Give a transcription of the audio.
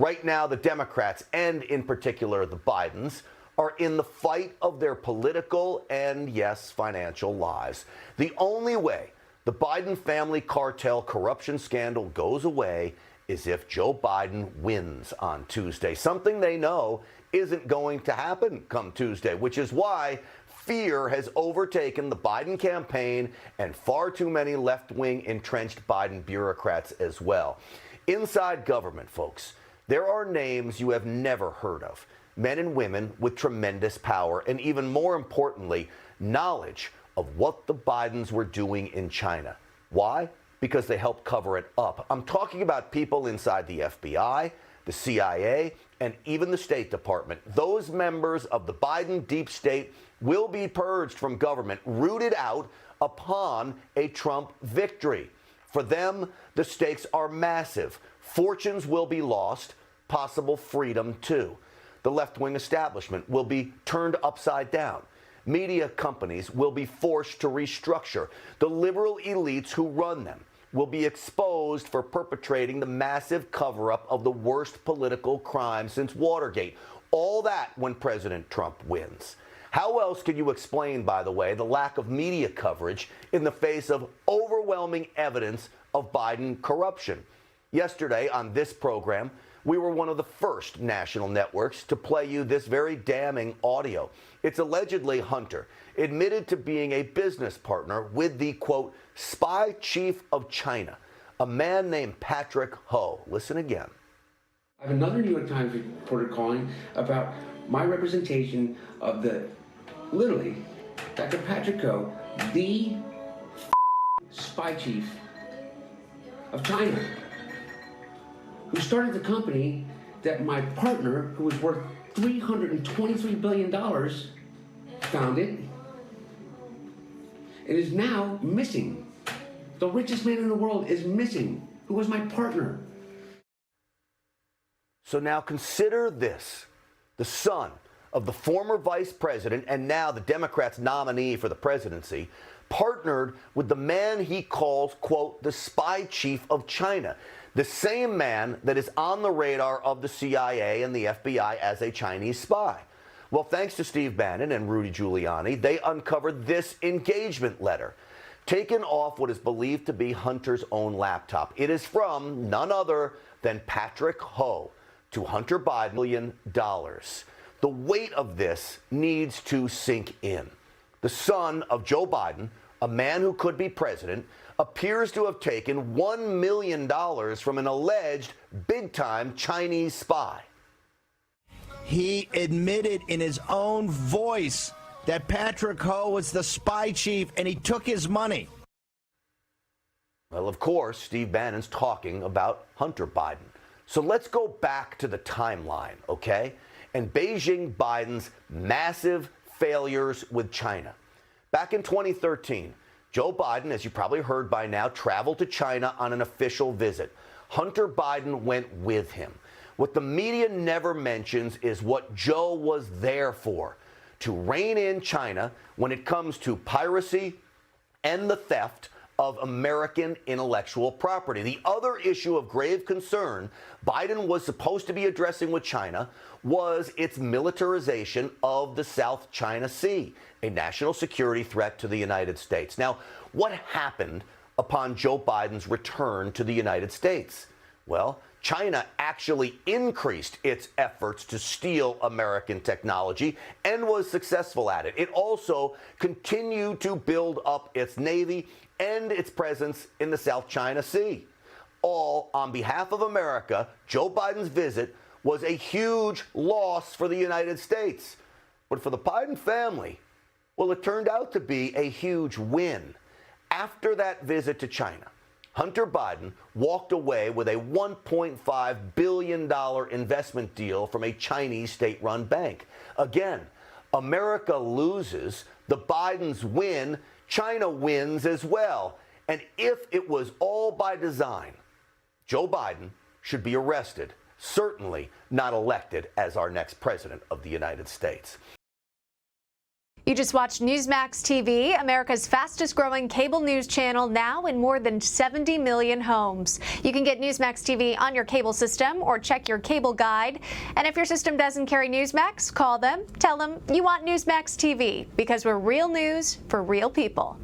Right now, the Democrats, and in particular the Bidens, are in the fight of their political and, yes, financial lives. The only way the Biden family cartel corruption scandal goes away is if Joe Biden wins on Tuesday, something they know isn't going to happen come Tuesday, which is why fear has overtaken the Biden campaign and far too many left-wing entrenched Biden bureaucrats as well. Inside government, folks, there are names you have never heard of, men and women with tremendous power, and even more importantly, knowledge of what the Bidens were doing in China. Why? Because they helped cover it up. I'm talking about people inside the FBI, the CIA, and even the State Department. Those members of the Biden deep state will be purged from government, rooted out upon a Trump victory. For them, the stakes are massive. Fortunes will be lost, possible freedom too. The left-wing establishment will be turned upside down. Media companies will be forced to restructure. The liberal elites who run them will be exposed for perpetrating the massive cover-up of the worst political crime since Watergate. All that when President Trump wins. How else can you explain, by the way, the lack of media coverage in the face of overwhelming evidence of Biden corruption? Yesterday on this program, we were one of the first national networks to play you this very damning audio. It's allegedly Hunter admitted to being a business partner with the, quote, spy chief of China, a man named Patrick Ho. Listen again. I have another New York Times reporter calling about my representation of literally, Dr. Patrick Ho, the spy chief of China, who started the company that my partner, who was worth $323 billion, founded, and is now missing. The richest man in the world is missing, who was my partner. So now consider this. The son of the former vice president and now the Democrats' nominee for the presidency partnered with the man he calls, quote, the spy chief of China, the same man that is on the radar of the CIA and the FBI as a Chinese spy. Well, thanks to Steve Bannon and Rudy Giuliani, they uncovered this engagement letter, taken off what is believed to be Hunter's own laptop. It is from none other than Patrick Ho to Hunter Biden, $1 million. The weight of this needs to sink in. The son of Joe Biden, a man who could be president, appears to have taken $1 million from an alleged big-time Chinese spy. He admitted in his own voice that Patrick Ho was the spy chief and he took his money. Well, of course, Steve Bannon's talking about Hunter Biden. So let's go back to the timeline, okay? And Beijing Biden's massive failures with China. Back in 2013, Joe Biden, as you probably heard by now, traveled to China on an official visit. Hunter Biden went with him. What the media never mentions is what Joe was there for, to rein in China when it comes to piracy and the theft of American intellectual property. The other issue of grave concern Biden was supposed to be addressing with China was its militarization of the South China Sea, a national security threat to the United States. Now, what happened upon Joe Biden's return to the United States? Well, China actually increased its efforts to steal American technology and was successful at it. It also continued to build up its Navy and its presence in the South China Sea. All on behalf of America. Joe Biden's visit was a huge loss for the United States. But for the Biden family, well, it turned out to be a huge win. After that visit to China, Hunter Biden walked away with a $1.5 billion investment deal from a Chinese state-run bank. Again, America loses, the Bidens win, China wins as well. And if it was all by design, Joe Biden should be arrested, certainly not elected as our next president of the United States. You just watched Newsmax TV, America's fastest growing cable news channel, now in more than 70 million homes. You can get Newsmax TV on your cable system or check your cable guide. And if your system doesn't carry Newsmax, call them, tell them you want Newsmax TV, because we're real news for real people.